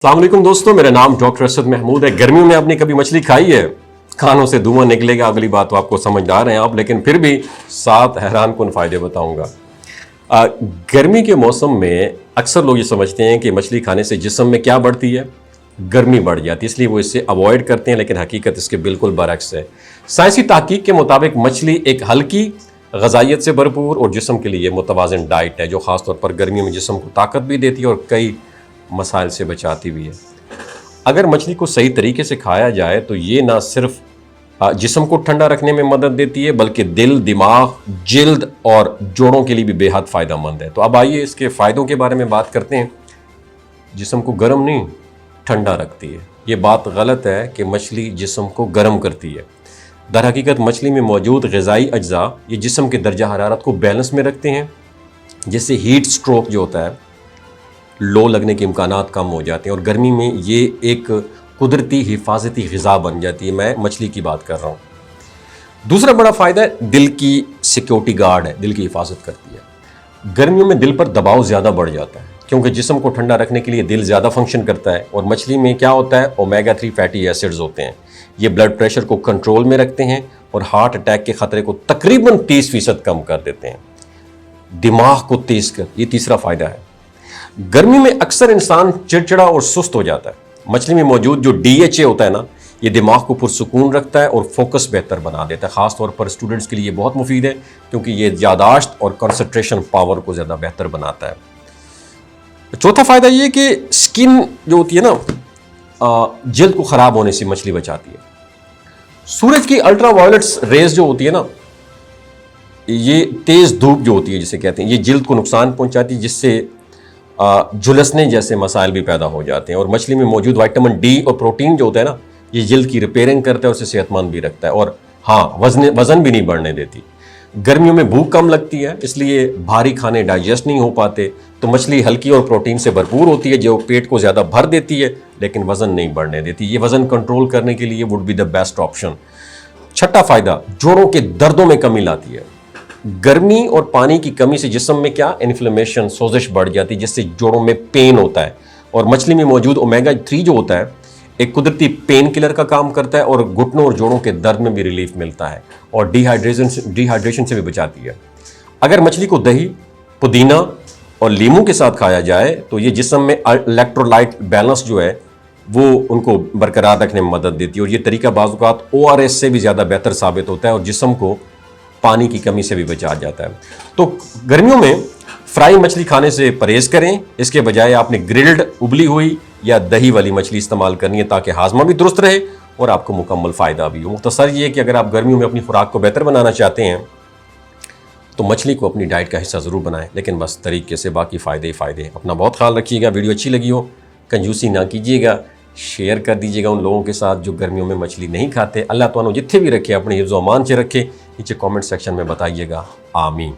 السلام علیکم دوستوں، میرا نام ڈاکٹر اسد محمود ہے۔ گرمیوں میں آپ نے کبھی مچھلی کھائی ہے؟ کھانوں سے دھواں نکلے گا، اگلی بات تو آپ کو سمجھدار ہیں آپ، لیکن پھر بھی 7 حیران کن فائدے بتاؤں گا۔ گرمی کے موسم میں اکثر لوگ یہ سمجھتے ہیں کہ مچھلی کھانے سے جسم میں کیا بڑھتی ہے؟ گرمی بڑھ جاتی ہے، اس لیے وہ اس سے اوائڈ کرتے ہیں، لیکن حقیقت اس کے بالکل برعکس ہے۔ سائنسی تحقیق کے مطابق مچھلی ایک ہلکی غذائیت سے بھرپور اور جسم کے لیے متوازن ڈائٹ ہے، جو خاص طور پر گرمیوں میں جسم کو طاقت بھی دیتی ہے اور کئی مسائل سے بچاتی بھی ہے۔ اگر مچھلی کو صحیح طریقے سے کھایا جائے تو یہ نہ صرف جسم کو ٹھنڈا رکھنے میں مدد دیتی ہے، بلکہ دل، دماغ، جلد اور جوڑوں کے لیے بھی بے حد فائدہ مند ہے۔ تو اب آئیے اس کے فائدوں کے بارے میں بات کرتے ہیں۔ جسم کو گرم نہیں، ٹھنڈا رکھتی ہے۔ یہ بات غلط ہے کہ مچھلی جسم کو گرم کرتی ہے۔ در حقیقت مچھلی میں موجود غذائی اجزاء یہ جسم کے درجہ حرارت کو بیلنس میں رکھتے ہیں، جس سے ہیٹ سٹروک جو ہوتا ہے، لو لگنے کے امکانات کم ہو جاتے ہیں، اور گرمی میں یہ ایک قدرتی حفاظتی غذا بن جاتی ہے۔ میں مچھلی کی بات کر رہا ہوں۔ دوسرا بڑا فائدہ ہے، دل کی سیکیورٹی گارڈ ہے، دل کی حفاظت کرتی ہے۔ گرمیوں میں دل پر دباؤ زیادہ بڑھ جاتا ہے، کیونکہ جسم کو ٹھنڈا رکھنے کے لیے دل زیادہ فنکشن کرتا ہے، اور مچھلی میں کیا ہوتا ہے، اومیگا 3 فیٹی ایسڈز ہوتے ہیں۔ یہ بلڈ پریشر کو کنٹرول میں رکھتے ہیں اور ہارٹ اٹیک کے خطرے کو تقریباً 30% کم کر دیتے ہیں۔ دماغ کو تیز کر، یہ تیسرا فائدہ ہے۔ گرمی میں اکثر انسان چڑچڑا اور سست ہو جاتا ہے۔ مچھلی میں موجود جو DHA ہوتا ہے نا، یہ دماغ کو پرسکون رکھتا ہے اور فوکس بہتر بنا دیتا ہے۔ خاص طور پر اسٹوڈنٹس کے لیے یہ بہت مفید ہے، کیونکہ یہ یادداشت اور کنسنٹریشن پاور کو زیادہ بہتر بناتا ہے۔ چوتھا فائدہ یہ کہ سکن جو ہوتی ہے نا، جلد کو خراب ہونے سے مچھلی بچاتی ہے۔ سورج کی الٹرا وائلٹس ریز جو ہوتی ہے نا، یہ تیز دھوپ جو ہوتی ہے جسے کہتے ہیں، یہ جلد کو نقصان پہنچاتی ہے، جس سے جھلسنے جیسے مسائل بھی پیدا ہو جاتے ہیں۔ اور مچھلی میں موجود وائٹامن ڈی اور پروٹین جو ہوتا ہے نا، یہ جلد کی ریپیئرنگ کرتا ہے اور اسے صحت مند بھی رکھتا ہے، اور ہاں، وزن بھی نہیں بڑھنے دیتی۔ گرمیوں میں بھوک کم لگتی ہے، اس لیے بھاری کھانے ڈائجسٹ نہیں ہو پاتے، تو مچھلی ہلکی اور پروٹین سے بھرپور ہوتی ہے، جو پیٹ کو زیادہ بھر دیتی ہے لیکن وزن نہیں بڑھنے دیتی۔ یہ وزن کنٹرول کرنے کے لیے would be the best option. چھٹا فائدہ، جوڑوں کے دردوں میں کمی لاتی ہے۔ گرمی اور پانی کی کمی سے جسم میں کیا انفلیمیشن، سوزش بڑھ جاتی ہے، جس سے جوڑوں میں پین ہوتا ہے، اور مچھلی میں موجود اومیگا 3 جو ہوتا ہے، ایک قدرتی پین کلر کا کام کرتا ہے، اور گھٹنوں اور جوڑوں کے درد میں بھی ریلیف ملتا ہے، اور ڈی ہائیڈریشن سے بھی بچاتی ہے۔ اگر مچھلی کو دہی، پودینہ اور لیموں کے ساتھ کھایا جائے تو یہ جسم میں الیکٹرولائٹ بیلنس جو ہے وہ ان کو برقرار رکھنے میں مدد دیتی ہے، اور یہ طریقہ بعض اوقات ORS سے بھی زیادہ بہتر ثابت ہوتا ہے، اور جسم کو پانی کی کمی سے بھی بچا جاتا ہے۔ تو گرمیوں میں فرائی مچھلی کھانے سے پرہیز کریں، اس کے بجائے آپ نے گرلڈ، ابلی ہوئی یا دہی والی مچھلی استعمال کرنی ہے، تاکہ ہاضمہ بھی درست رہے اور آپ کو مکمل فائدہ بھی ہو۔ مختصر یہ کہ اگر آپ گرمیوں میں اپنی خوراک کو بہتر بنانا چاہتے ہیں تو مچھلی کو اپنی ڈائٹ کا حصہ ضرور بنائیں، لیکن بس طریقے سے، باقی فائدے ہی فائدے۔ اپنا بہت خیال رکھیے گا۔ ویڈیو اچھی لگی ہو کنجوسی نہ کیجیے گا، شیئر کر دیجیے گا ان لوگوں کے ساتھ جو گرمیوں میں مچھلی نہیں کھاتے۔ اللہ تعالیٰ جتنے بھی رکھے اپنے حفظ و امان سے رکھے۔ نیچے کامنٹ سیکشن میں بتائیے گا۔ آمین۔